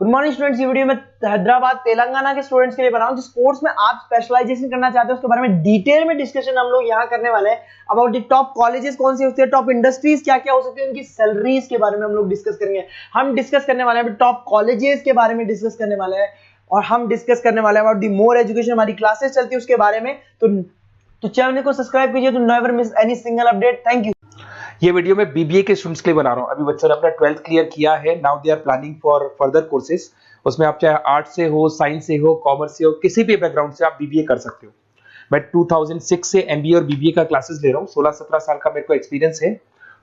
Good morning students, ये video मैं हैदराबाद तेलंगाना के स्टूडेंट्स के लिए बना रहा हूं। जिस कोर्स में आप स्पेशलाइजेशन करना चाहते हैं उसके बारे में डिटेल में डिस्कशन हम लोग यहाँ करने वाले हैं। अबाउट द टॉप कॉलेजेस कौन सी होती है, टॉप इंडस्ट्रीज क्या क्या हो सकती है, उनकी सैलरीज के बारे में हम लोग डिस्कस करेंगे। हम डिस्कस करने वाले हैं टॉप कॉलेजेस के बारे में डिस्कस करने वाले हैं, और हम डिस्कस करने वाले हैं अबाउट द मोर एजुकेशन, हमारी क्लासेस चलती है उसके बारे में। तो चैनल को सब्सक्राइब कीजिए to never miss any single update. Thank you. ये वीडियो मैं बीबीए के स्टूडेंट्स के लिए बना रहा हूँ। अभी बच्चों ने अपना 12th क्लियर किया है, now they are planning for further courses. उसमें आप चाहे आर्ट से हो, साइंस से हो, कॉमर्स से हो, किसी भी बैकग्राउंड से आप बीबीए कर सकते हो। मैं 2006 से एमबीए और बीबीए का क्लासेस ले रहा हूँ। 16-17 साल का मेरे को एक्सपीरियंस है।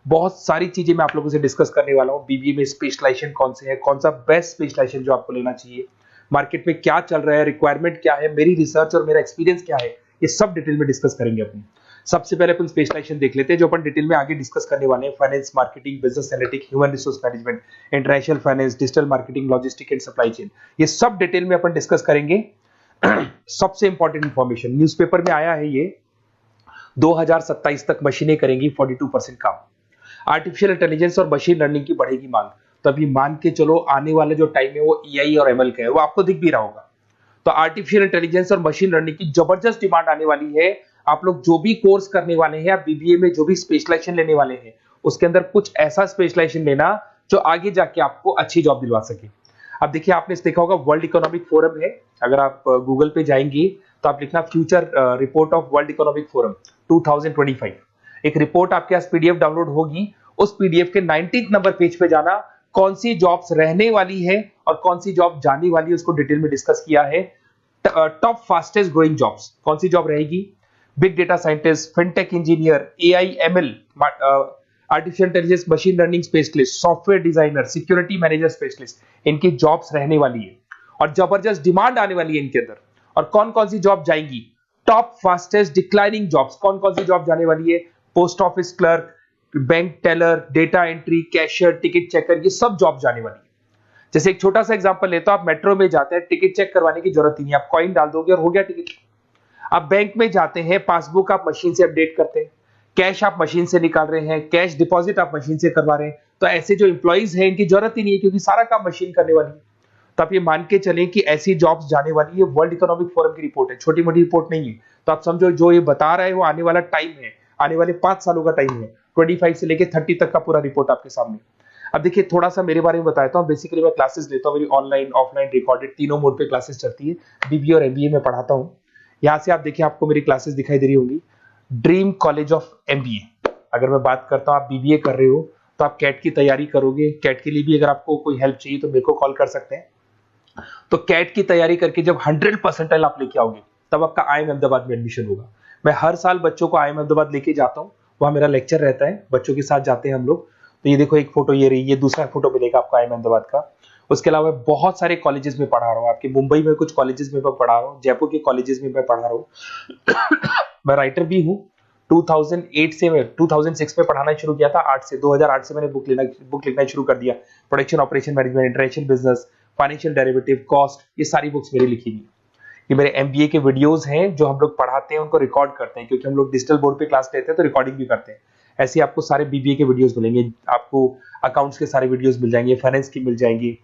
बहुत सारी चीजें मैं आप लोगों से डिस्कस करने वाला हूँ। बीबीए में स्पेशलाइजेशन कौन से है, कौन सा बेस्ट स्पेशलाइजेशन जो आपको लेना चाहिए, मार्केट में क्या चल रहा है, रिक्वायरमेंट क्या है, मेरी रिसर्च और मेरा एक्सपीरियंस क्या है, ये सब डिटेल में डिस्कस करेंगे अपनी। सबसे पहले अपन स्पेशलाइजेशन देख लेते हैं जो अपन डिटेल में आगे डिस्कस करने वाले हैं। Finance, marketing, business analytics, human resource management, international finance, digital marketing, logistic and supply chain, ये सब डिटेल में अपन डिस्कस करेंगे। सबसे इंपॉर्टेंट इंफॉर्मेशन न्यूज़पेपर में आया है, ये 2027 तक मशीनें करेंगी 42% काम। आर्टिफिशियल इंटेलिजेंस और मशीन लर्निंग की बढ़ेगी मांग। तो अभी मान के चलो आने वाला जो टाइम है वो एआई और एमएल का है, वो आपको दिख भी रहा होगा। तो आर्टिफिशियल इंटेलिजेंस और मशीन लर्निंग की जबरदस्त डिमांड आने वाली है। आप लोग जो भी कोर्स करने वाले हैं, आप बीबीए में जो भी स्पेशलाइजेशन लेने वाले हैं, उसके अंदर कुछ ऐसा स्पेशलाइजेशन लेना जो आगे जाके आपको अच्छी जॉब दिलवा सके। अब देखिए, आपने देखा होगा वर्ल्ड इकोनॉमिक फोरम है। अगर आप गूगल पे जाएंगे तो आप लिखना future report of world economic forum 2025। एक रिपोर्ट आपके पास पीडीएफ डाउनलोड होगी। उस पीडीएफ के 19 नंबर पेज पे जाना, कौन सी जॉब्स रहने वाली है और कौन सी जॉब जाने वाली है, उसको डिटेल में डिस्कस किया है। टॉप फास्टेस्ट ग्रोइंग जॉब्स, कौन सी जॉब रहेगी, big data scientist, fintech engineer, AI ML, artificial intelligence, machine learning specialist, software designer, security manager specialist, इनकी जॉब्स रहने वाली है और जबरदस्त डिमांड आने वाली है इनके अंदर। और कौन कौन सी जॉब जाएंगी, टॉप फास्टेस्ट डिक्लाइनिंग जॉब्स, कौन कौन सी जॉब जाने वाली है, post office clerk, bank teller, data entry, cashier, ticket checker, ये सब जॉब जाने वाली है। जैसे एक छोटा सा एग्जांपल लेता हूं, आप मेट्रो में जाते हैं, टिकट चेक करवाने की जरूरत ही नहीं, आप कॉइन डाल दोगे और हो गया टिकट। आप बैंक में जाते हैं, पासबुक आप मशीन से अपडेट करते हैं, कैश आप मशीन से निकाल रहे हैं, कैश डिपॉजिट आप मशीन से करवा रहे हैं। तो ऐसे जो एम्प्लॉइज हैं, इनकी जरूरत ही नहीं है क्योंकि सारा काम मशीन करने वाली है। तो आप ये मान के चलें कि ऐसी जॉब्स जाने वाली है। वर्ल्ड इकोनॉमिक फोरम की रिपोर्ट है, छोटी मोटी रिपोर्ट नहीं है। तो आप समझो जो ये बता रहा है वो आने वाला टाइम है, आने वाले 5 सालों का टाइम है। 25 से लेकर 30 तक का पूरा रिपोर्ट आपके सामने। अब देखिए, थोड़ा सा मेरे बारे में बताता हूँ। बेसिकली मैं क्लासेस लेता हूँ, मेरी ऑनलाइन, ऑफलाइन, रिकॉर्डेड, तीनों मोड पे क्लासेस चलती है। बीबीए और एमबीए में पढ़ाता हूँ। यहाँ से आप देखिए, आपको मेरी क्लासेस दिखाई दे रही होंगी। Dream college of MBA. अगर मैं बात करता हूँ, आप बीबीए कर रहे हो तो आप कैट की तैयारी करोगे। कैट के लिए भी अगर आपको कोई हेल्प चाहिए तो मेरे को कॉल कर सकते हैं। तो कैट की तैयारी करके जब 100% आप लेके आओगे तब आपका आईएम अहमदाबाद में एडमिशन होगा। मैं हर साल बच्चों को आईएम अहमदाबाद लेके जाता हूँ, वहां मेरा लेक्चर रहता है, बच्चों के साथ जाते हैं हम लोग। तो ये देखो, एक फोटो ये रही, ये दूसरा फोटो मिलेगा आपको आईएम अहमदाबाद का। उसके अलावा बहुत सारे कॉलेजेस में पढ़ा रहा हूँ। आपके मुंबई में कुछ कॉलेजेस में मैं पढ़ा रहा हूँ, जयपुर के कॉलेजेस में मैं पढ़ा रहा हूँ। मैं राइटर भी हूँ। 2008 से मैं 2006 में पढ़ाना शुरू किया था। 2008 से मैंने बुक लिखना शुरू कर दिया। Production operation management, international business, financial derivative, cost, ये सारी बुक्स मेरी लिखी हुई। ये मेरे एमबीए के वीडियोस हैं जो हम लोग पढ़ाते हैं, उनको रिकॉर्ड करते हैं क्योंकि हम लोग डिजिटल बोर्ड पे क्लास लेते हैं तो रिकॉर्डिंग भी करते हैं। ऐसे आपको सारे बीबीए के वीडियोस मिलेंगे। आपको अकाउंट्स के सारे वीडियोस मिल जाएंगे, फाइनेंस की मिल जाएंगी,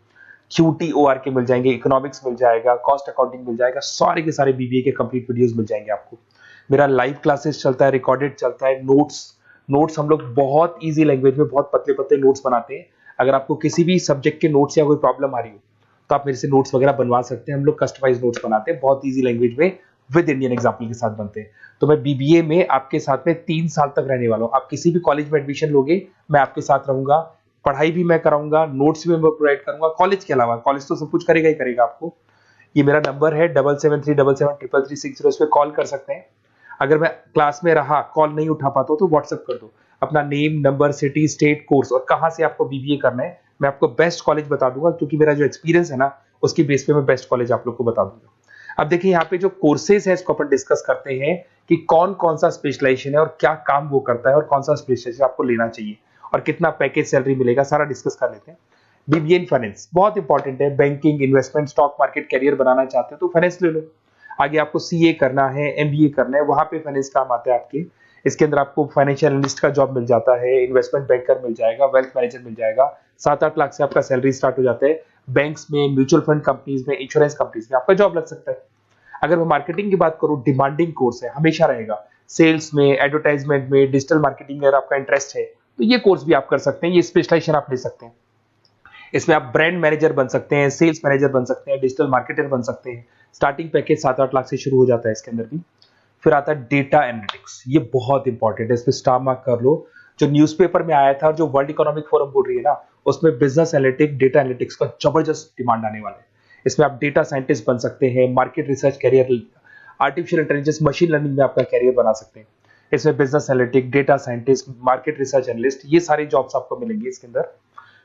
QTOR के मिल जाएंगे, इकोनॉमिक्स मिल जाएगा, कॉस्ट अकाउंटिंग मिल जाएगा। सारे के सारे बीबीए के कंप्लीट वीडियोस मिल जाएंगे आपको। मेरा लाइव क्लासेस चलता है, रिकॉर्डेड चलता है। नोट्स हम लोग बहुत ईजी लैंग्वेज में बहुत पतले पतले नोट्स बनाते हैं। अगर आपको किसी भी सब्जेक्ट के नोट्स या कोई प्रॉब्लम आ रही हो तो आप मेरे से नोट्स वगैरह बनवा सकते हैं। हम लोग कस्टमाइज नोट्स बनाते हैं, बहुत ईजी लैंग्वेज में, विद इंडियन एग्जाम्पल के साथ बनते हैं। तो मैं बीबीए में आपके साथ में 3 साल तक रहने वाला हूँ। आप किसी भी कॉलेज में एडमिशन लोगे, मैं आपके साथ रहूंगा, पढ़ाई भी मैं कराऊंगा, नोट्स भी मैं प्रोवाइड करूंगा। कॉलेज के अलावा, कॉलेज तो सब कुछ करेगा ही करेगा आपको। ये मेरा नंबर है 7737733360, इस पे कॉल कर सकते हैं। अगर मैं क्लास में रहा, कॉल नहीं उठा पाता तो व्हाट्सएप कर दो अपना name, number, city, state, course और कहाँ से आपको बीबीए करना है। मैं आपको बेस्ट कॉलेज बता दूंगा क्योंकि मेरा जो एक्सपीरियंस है ना, उसकी बेस पे मैं बेस्ट कॉलेज आप लोग को बता दूंगा। अब देखिए, यहाँ पे जो कोर्सेज है इसको अपन डिस्कस करते हैं कि कौन कौन सा स्पेशलाइजेशन है और क्या काम वो करता है और कौन सा स्पेशलाइजेशन आपको लेना चाहिए और कितना पैकेज सैलरी मिलेगा, सारा डिस्कस कर लेते हैं। बीबीए इन फाइनेंस बहुत इंपॉर्टेंट है। Banking, investment, stock market career बनाना चाहते हो तो फाइनेंस ले लो। आगे आपको सीए करना है, एमबीए करना है, वहां पे फाइनेंस काम आता है आपके। इसके अंदर आपको फाइनेंशियल एनालिस्ट का जॉब मिल जाता है, इन्वेस्टमेंट बैंकर मिल जाएगा, वेल्थ मैनेजर मिल जाएगा, 7-8 लाख से आपका सैलरी स्टार्ट हो जाता है। बैंक्स में, म्यूचुअल फंड कंपनीज में, इंश्योरेंस कंपनीज में आपका जॉब लग सकता है। अगर मैं मार्केटिंग की बात करूं, डिमांडिंग कोर्स है, हमेशा रहेगा। सेल्स में, एडवर्टाइजमेंट में, डिजिटल मार्केटिंग में अगर आपका इंटरेस्ट है तो ये कोर्स भी आप कर सकते हैं, ये स्पेशलाइजेशन आप ले सकते हैं। इसमें आप ब्रांड मैनेजर बन सकते हैं, सेल्स मैनेजर बन सकते हैं, डिजिटल मार्केटर बन सकते हैं। स्टार्टिंग पैकेज 7-8 लाख से शुरू हो जाता है इसके अंदर भी। फिर आता है डेटा एनालिटिक्स, ये बहुत इंपॉर्टेंट है, इस पर स्टार मार्क कर लो। जो न्यूज़पेपर में आया था और जो वर्ल्ड इकोनॉमिक फोरम बोल रही है ना, उसमें बिजनेस एनालिटिक, डेटा एनालिटिक्स का जबरदस्त डिमांड आने वाला है। इसमें आप डेटा साइंटिस्ट बन सकते हैं, market research career, artificial intelligence, machine learning में आपका कैरियर बना सकते हैं। इसमें business analytic, data scientist, market research analyst, ये सारे जॉब्स आपको मिलेंगे इसके अंदर।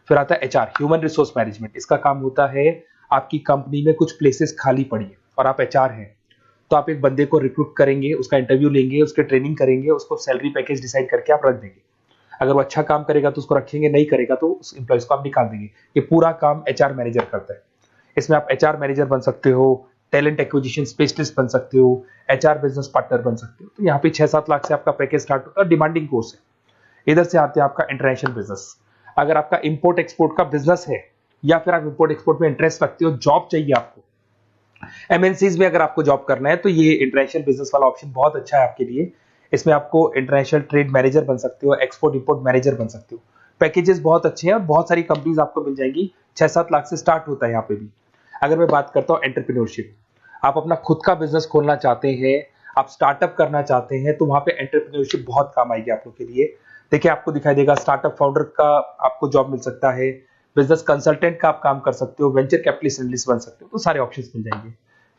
फिर आता है एचआर, ह्यूमन रिसोर्स मैनेजमेंट। इसका काम होता है, आपकी कंपनी में कुछ प्लेसेस खाली पड़ी है और आप एचआर हैं, तो आप एक बंदे को रिक्रूट करेंगे, उसका इंटरव्यू लेंगे, उसके ट्रेनिंग करेंगे, उसको सैलरी पैकेज डिसाइड करके आप रख देंगे। अगर वो अच्छा काम करेगा तो उसको रखेंगे, नहीं करेगा तो उस एम्प्लॉइज को आप निकाल देंगे। ये पूरा काम एचआर मैनेजर करता है। इसमें आप एचआर मैनेजर बन सकते हो, टैलेंट एक्विजिशन स्पेशलिस्ट बन सकते हो, एचआर बिजनेस पार्टनर बन सकते हो। तो यहाँ पे 6-7 लाख से आपका पैकेज स्टार्ट होता है, डिमांडिंग कोर्स है। इधर से आते हैं आपका इंटरनेशनल बिजनेस। अगर आपका इंपोर्ट एक्सपोर्ट का बिजनेस है या फिर आप इंपोर्ट एक्सपोर्ट में इंटरेस्ट रखते हो, जॉब चाहिए आपको, एमएनसीज में अगर आपको जॉब करना है, तो ये इंटरनेशनल बिजनेस वाला ऑप्शन बहुत अच्छा है आपके लिए। इसमें आपको इंटरनेशनल ट्रेड मैनेजर बन सकते हो, एक्सपोर्ट इंपोर्ट मैनेजर बन सकते हो। पैकेजेस बहुत अच्छे हैं और बहुत सारी कंपनीज आपको मिल जाएंगी। 6-7 लाख से स्टार्ट होता है यहाँ पे भी। अगर मैं बात करता हूँ एंटरप्रेन्योरशिप, आप अपना खुद का बिजनेस खोलना चाहते हैं, आप स्टार्टअप करना चाहते हैं, तो वहां पे एंटरप्रेन्योरशिप बहुत काम आएगी आप लोग के लिए। देखिए, आपको दिखाई देगा स्टार्टअप फाउंडर का आपको जॉब मिल सकता है, बिजनेस कंसल्टेंट का आप काम कर सकते हो, वेंचर कैपिटलिस्ट एनालिस्ट बन सकते हो, तो सारे ऑप्शंस मिल जाएंगे।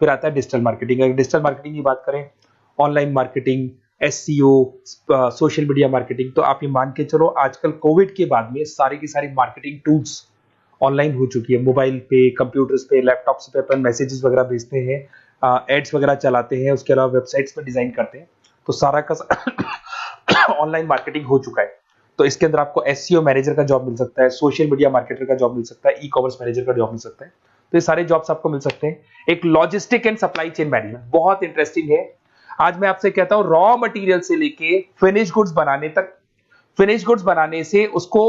फिर आता है डिजिटल मार्केटिंग। अगर डिजिटल मार्केटिंग की बात करें, online marketing, SEO, social media marketing, तो आप ये मान के चलो आजकल कोविड के बाद में सारी की सारी मार्केटिंग टूल्स ऑनलाइन हो चुकी है। मोबाइल पे, कंप्यूटर्स पे, लैपटॉप्स पे अपन मैसेजेस वगैरह भेजते हैं, एड्स वगैरह चलाते हैं, उसके अलावा वेबसाइट्स पे डिजाइन करते हैं, तो सारा का ऑनलाइन मार्केटिंग हो चुका है। तो इसके अंदर आपको एसईओ मैनेजर का जॉब मिल सकता है, सोशल मीडिया मार्केटर का जॉब मिल सकता है, ई कॉमर्स मैनेजर का जॉब मिल सकता है। तो ये सारे जॉब्स आपको मिल सकते हैं। एक logistic and supply chain management बहुत इंटरेस्टिंग है। आज मैं आपसे कहता हूं, रॉ मटेरियल से लेके फिनिश गुड्स बनाने तक, फिनिश गुड्स बनाने से उसको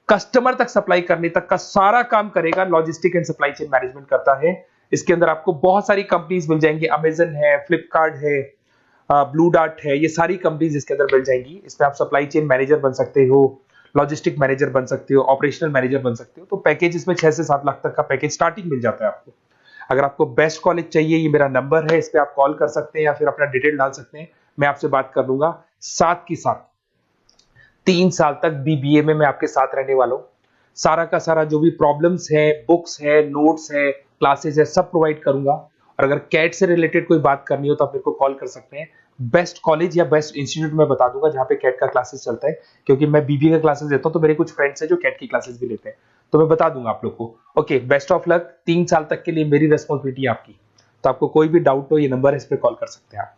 कस्टमर तक सप्लाई करने तक का सारा काम करेगा logistic and supply chain management करता है। इसके अंदर आपको बहुत सारी कंपनीज मिल जाएंगी, अमेजन है, फ्लिपकार्ट है, ब्लू डार्ट है, ये सारी कंपनीज इसके अंदर मिल जाएंगी। इसमें आप सप्लाई चेन मैनेजर बन सकते हो, लॉजिस्टिक मैनेजर बन सकते हो, ऑपरेशनल मैनेजर बन सकते हो। तो पैकेज इसमें 6 से 7 लाख तक का पैकेज स्टार्टिंग मिल जाता है आपको। अगर आपको बेस्ट कॉलेज चाहिए, ये मेरा नंबर है, इस पे आप कॉल कर सकते हैं या फिर अपना डिटेल डाल सकते हैं, मैं आपसे बात कर लूंगा। साथ की साथ 3 साल तक बीबीए में मैं आपके साथ रहने वाला हूं। सारा का सारा जो भी प्रॉब्लम्स है, बुक्स है, नोट्स है, क्लासेस है, सब प्रोवाइड करूंगा। और अगर कैट से रिलेटेड कोई बात करनी हो तो आप मेरे को कॉल कर सकते हैं। बेस्ट कॉलेज या बेस्ट इंस्टीट्यूट में बता दूंगा जहां पे कैट का क्लासेस चलता है, क्योंकि मैं बीबीए का क्लासेस देता हूं, तो मेरे कुछ फ्रेंड्स हैं जो कैट की क्लासेस भी लेते हैं, तो मैं बता दूंगा आप लोग को। Okay, best of luck. 3 साल तक के लिए मेरी रेस्पॉन्सिबिलिटी आपकी। तो आपको कोई भी डाउट हो, ये नंबर है, इस पर कॉल कर सकते हैं आप।